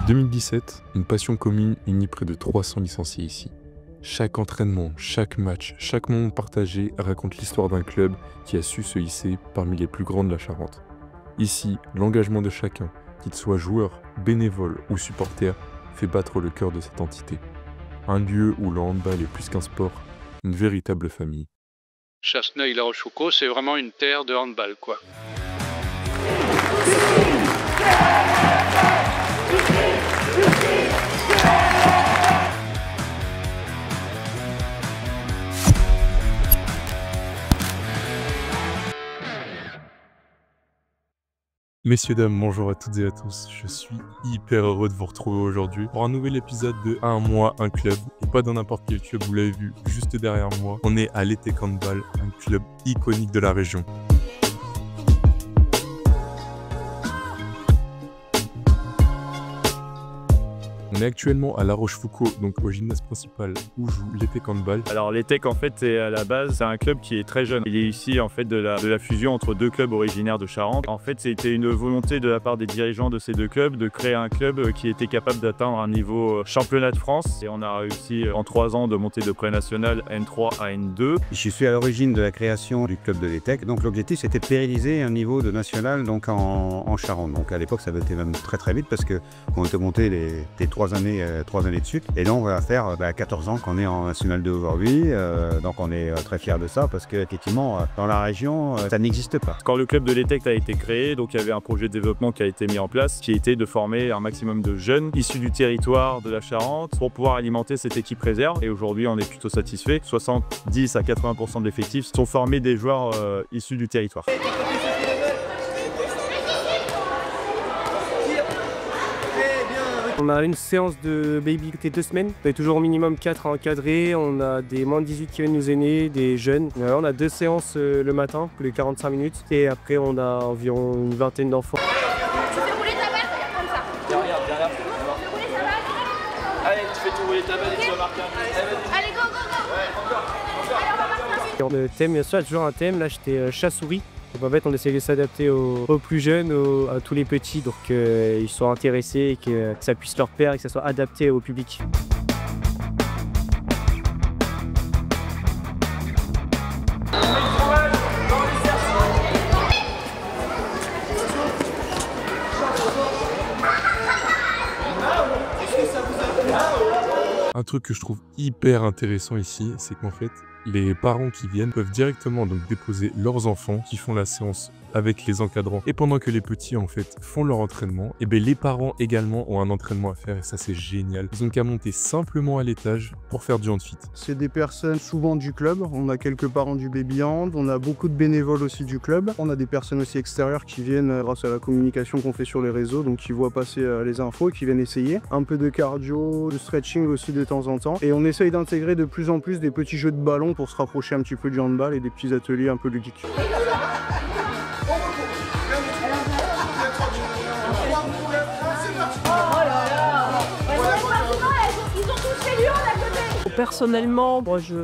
2017, une passion commune unit près de 300 licenciés ici. Chaque entraînement, chaque match, chaque moment partagé raconte l'histoire d'un club qui a su se hisser parmi les plus grands de la Charente. Ici, l'engagement de chacun, qu'il soit joueur, bénévole ou supporter, fait battre le cœur de cette entité. Un lieu où le handball est plus qu'un sport, une véritable famille. Chasseneuil-La Rochefoucauld, c'est vraiment une terre de handball, quoi. Messieurs, dames, bonjour à toutes et à tous. Je suis hyper heureux de vous retrouver aujourd'hui pour un nouvel épisode de Un mois, un club. Et pas dans n'importe quel club, vous l'avez vu juste derrière moi. On est à l'Etec Handball, un club iconique de la région. On est actuellement à La Rochefoucauld, donc au gymnase principal où joue l'Etec Handball. Alors l'Etec en fait c'est à la base c'est un club qui est très jeune. Il est issu en fait de la fusion entre deux clubs originaires de Charente. En fait c'était une volonté de la part des dirigeants de ces deux clubs de créer un club qui était capable d'atteindre un niveau championnat de France. Et on a réussi en 3 ans de monter de pré-national N3 à N2. Je suis à l'origine de la création du club de l'Etec. Donc l'objectif c'était de pérenniser un niveau de national donc en Charente. Donc à l'époque ça avait été même très vite parce qu'on était monté les 3 années de suite. Et là on va faire 14 ans qu'on est en National 2 aujourd'hui. Donc on est très fiers de ça parce qu'effectivement dans la région ça n'existe pas. Quand le club de l'Etec a été créé, donc il y avait un projet de développement qui a été mis en place qui était de former un maximum de jeunes issus du territoire de la Charente pour pouvoir alimenter cette équipe réserve. Et aujourd'hui on est plutôt satisfait. 70 à 80% de l'effectif sont formés des joueurs issus du territoire. On a une séance de baby toutes les 2 semaines. On est toujours au minimum 4 à encadrer. On a des moins de 18 qui viennent nous aider, des jeunes. On a 2 séances le matin, tous les 45 minutes. Et après, on a environ une vingtaine d'enfants. Tu fais rouler ta balle, regarde comme ça. Derrière. Tu fais rouler ta balle. Allez, tu fais tout rouler ta balle et tu vas marquer un but. Allez, go. Ouais, encore. Allez, on va marquer un but. Le thème, bien sûr, il y a toujours un thème. Là, j'étais chat-souris. Donc en fait, on essaie de s'adapter aux plus jeunes, à tous les petits, donc qu'ils soient intéressés et que ça puisse leur plaire et que ça soit adapté au public. Un truc que je trouve hyper intéressant ici, c'est qu'en fait, les parents qui viennent peuvent directement donc déposer leurs enfants qui font la séance avec les encadrants. Et pendant que les petits en fait font leur entraînement, et bien les parents également ont un entraînement à faire et ça c'est génial. Ils ont qu'à monter simplement à l'étage pour faire du handfit. C'est des personnes souvent du club, on a quelques parents du baby hand, on a beaucoup de bénévoles aussi du club. On a des personnes aussi extérieures qui viennent grâce à la communication qu'on fait sur les réseaux, donc qui voient passer les infos et qui viennent essayer. Un peu de cardio, de stretching aussi de temps en temps. Et on essaye d'intégrer de plus en plus des petits jeux de ballon pour se rapprocher un petit peu du handball et des petits ateliers un peu ludiques. Personnellement, moi, je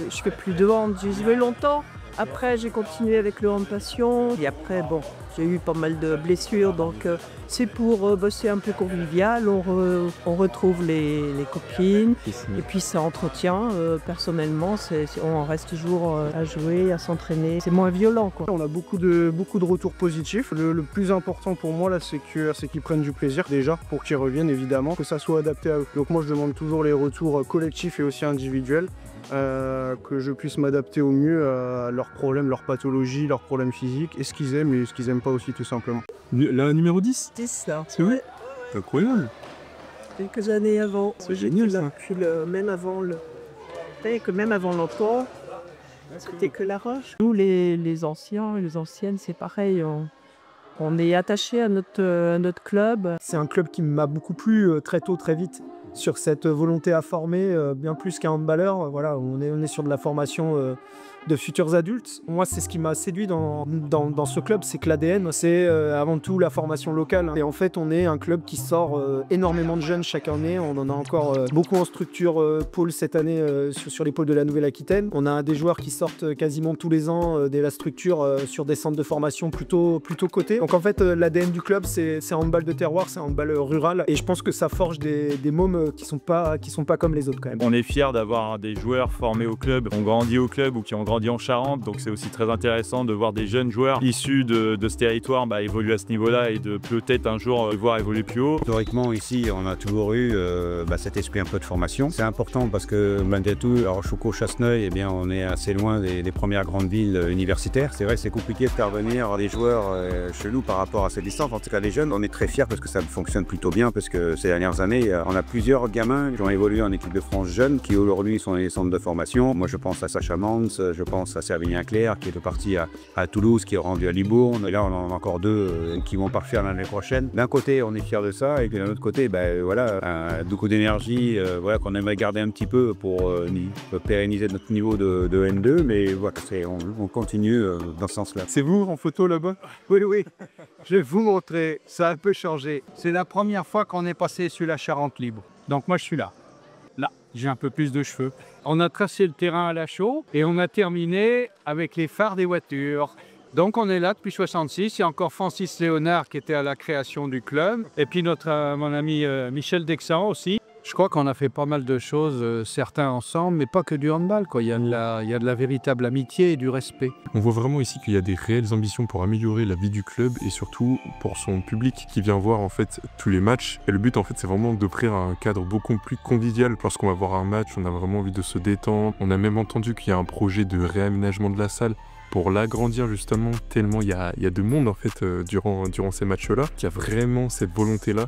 fais plus de hand, j'ai joué longtemps. Après, j'ai continué avec le hand passion. Et après, bon, j'ai eu pas mal de blessures. Donc, c'est pour bosser un peu convivial. On retrouve les copines. Et puis, ça entretient. Personnellement, on reste toujours à jouer, à s'entraîner. C'est moins violent, quoi. On a beaucoup de retours positifs. Le plus important pour moi, là, c'est qu'ils prennent du plaisir, déjà, pour qu'ils reviennent, évidemment, que ça soit adapté à eux. Donc, moi, je demande toujours les retours collectifs et aussi individuels. Que je puisse m'adapter au mieux à leurs problèmes, leurs pathologies, leurs problèmes physiques et ce qu'ils aiment et ce qu'ils aiment pas aussi tout simplement. La numéro 10 10 là. c'est vrai. C'est incroyable. Quelques années avant. C'est génial ça. Même avant l'emploi, c'était que la roche. Nous les anciens et les anciennes, c'est pareil. On est attachés à notre club. C'est un club qui m'a beaucoup plu très tôt, très vite. Sur cette volonté à former, bien plus qu'un handballeur. Voilà, on est sur de la formation de futurs adultes. Moi, c'est ce qui m'a séduit dans ce club, c'est que l'ADN, c'est avant tout la formation locale. Et en fait, on est un club qui sort énormément de jeunes chaque année. On en a encore beaucoup en structure pôle cette année sur les pôles de la Nouvelle-Aquitaine. On a des joueurs qui sortent quasiment tous les ans de la structure sur des centres de formation plutôt cotés. Donc en fait, l'ADN du club, c'est handball de terroir, c'est handball rural. Et je pense que ça forge des mômes qui sont pas comme les autres quand même. On est fiers d'avoir des joueurs formés au club, qui ont grandi au club ou qui ont grandi en Charente. Donc c'est aussi très intéressant de voir des jeunes joueurs issus de ce territoire évoluer à ce niveau-là et de peut-être un jour voir évoluer plus haut. Historiquement, ici, on a toujours eu cet esprit un peu de formation. C'est important parce que malgré tout, à Rochefoucauld-Chasseneuil, on est assez loin des premières grandes villes universitaires. C'est vrai, c'est compliqué de faire venir des joueurs chez nous par rapport à cette distance. En tout cas, les jeunes, on est très fiers parce que ça fonctionne plutôt bien parce que ces dernières années, on a plusieurs gamins qui ont évolué en équipe de France jeune qui aujourd'hui sont dans les centres de formation. Moi, je pense à Sacha Mans, je pense à Servignan Claire qui est parti à Toulouse, qui est rendu à Libourne. Et là, on en a encore deux qui vont partir l'année prochaine. D'un côté, on est fiers de ça et de l'autre côté, beaucoup d'énergie qu'on aimerait garder un petit peu pour pérenniser notre niveau de N2, mais voilà, on continue dans ce sens-là. C'est vous en photo là-bas? Oui. Je vais vous montrer, ça a un peu changé. C'est la première fois qu'on est passé sur la Charente libre. Donc moi je suis là. Là, j'ai un peu plus de cheveux. On a tracé le terrain à la chaux et on a terminé avec les phares des voitures. Donc on est là depuis 66. Il y a encore Francis Léonard qui était à la création du club. Et puis mon ami Michel Dexan aussi. Je crois qu'on a fait pas mal de choses, certains ensemble, mais pas que du handball, quoi. Il y a de la véritable amitié et du respect. On voit vraiment ici qu'il y a des réelles ambitions pour améliorer la vie du club et surtout pour son public qui vient voir en fait tous les matchs. Et le but en fait c'est vraiment d'offrir un cadre beaucoup plus convivial. Lorsqu'on va voir un match, on a vraiment envie de se détendre. On a même entendu qu'il y a un projet de réaménagement de la salle pour l'agrandir justement, tellement il y a de monde en fait durant ces matchs-là, qu'il y a vraiment cette volonté-là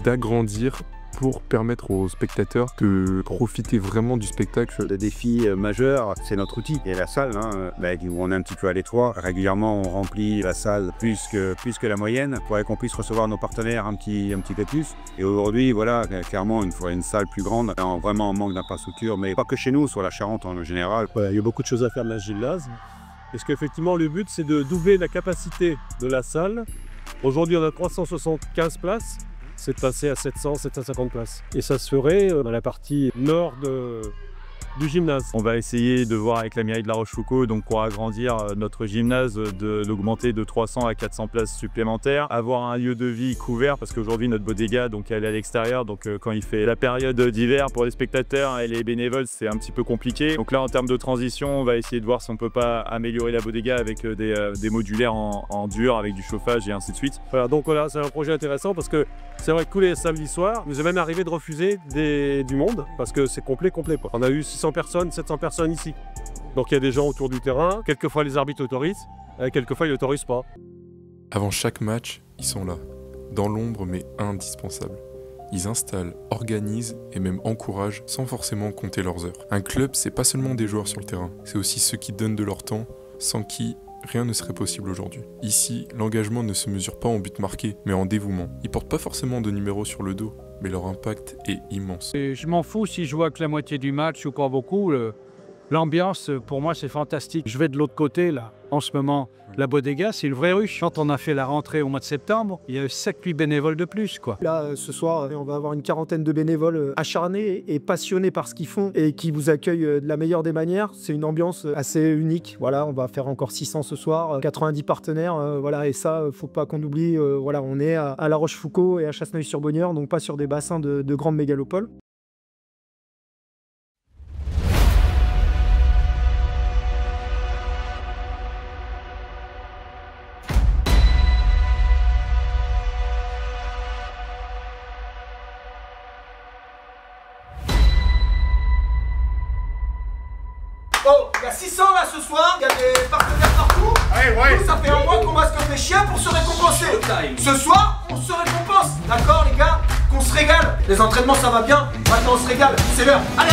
d'agrandir pour permettre aux spectateurs de profiter vraiment du spectacle. Le défi majeur, c'est notre outil. Et la salle, où on est un petit peu à l'étroit, régulièrement on remplit la salle plus que la moyenne pour qu'on puisse recevoir nos partenaires un petit peu plus. Et aujourd'hui, voilà, clairement, il faudrait une salle plus grande. On est vraiment en manque d'infrastructures, mais pas que chez nous, sur la Charente en général. Ouais, il y a beaucoup de choses à faire de la gymnase. Parce qu'effectivement, le but, c'est de doubler la capacité de la salle. Aujourd'hui, on a 375 places. C'est de passer à 700, 750 places. Et ça se ferait dans la partie nord du gymnase. On va essayer de voir avec la mairie de La Rochefoucauld pour agrandir notre gymnase, de l'augmenter de 300 à 400 places supplémentaires, avoir un lieu de vie couvert parce qu'aujourd'hui notre bodega elle est à l'extérieur, donc quand il fait la période d'hiver pour les spectateurs et les bénévoles c'est un petit peu compliqué. Donc là en termes de transition on va essayer de voir si on peut pas améliorer la bodega avec des modulaires en dur avec du chauffage et ainsi de suite. Voilà, donc voilà, c'est un projet intéressant parce que c'est vrai que tous les samedis soirs, nous est même arrivé de refuser du monde parce que c'est complet. On a eu 600 personnes, 700 personnes ici. Donc il y a des gens autour du terrain, quelquefois les arbitres autorisent, quelquefois ils n'autorisent pas. Avant chaque match, ils sont là, dans l'ombre mais indispensables. Ils installent, organisent et même encouragent sans forcément compter leurs heures. Un club, c'est pas seulement des joueurs sur le terrain, c'est aussi ceux qui donnent de leur temps, sans qui rien ne serait possible aujourd'hui. Ici, l'engagement ne se mesure pas en but marqué, mais en dévouement. Ils portent pas forcément de numéros sur le dos, mais leur impact est immense. Et je m'en fous si je vois que la moitié du match ou pas beaucoup. L'ambiance, pour moi, c'est fantastique. Je vais de l'autre côté, là. En ce moment, la bodega, c'est le vrai ruche. Quand on a fait la rentrée au mois de septembre, il y a eu 7-8 bénévoles de plus, quoi. Là, ce soir, on va avoir une quarantaine de bénévoles acharnés et passionnés par ce qu'ils font et qui vous accueillent de la meilleure des manières. C'est une ambiance assez unique. Voilà, on va faire encore 600 ce soir, 90 partenaires, voilà, et ça, faut pas qu'on oublie. Voilà, on est à La Rochefoucauld et à Chasseneuil-sur-Bonnieure, donc pas sur des bassins de grandes mégalopoles. Oh, il y a 600 là ce soir, il y a des partenaires partout. Ouais. Ça fait un mois qu'on masque comme des chiens pour se récompenser. Ce soir, on se récompense. D'accord les gars? Qu'on se régale. Les entraînements ça va bien, maintenant on se régale. C'est l'heure. Allez.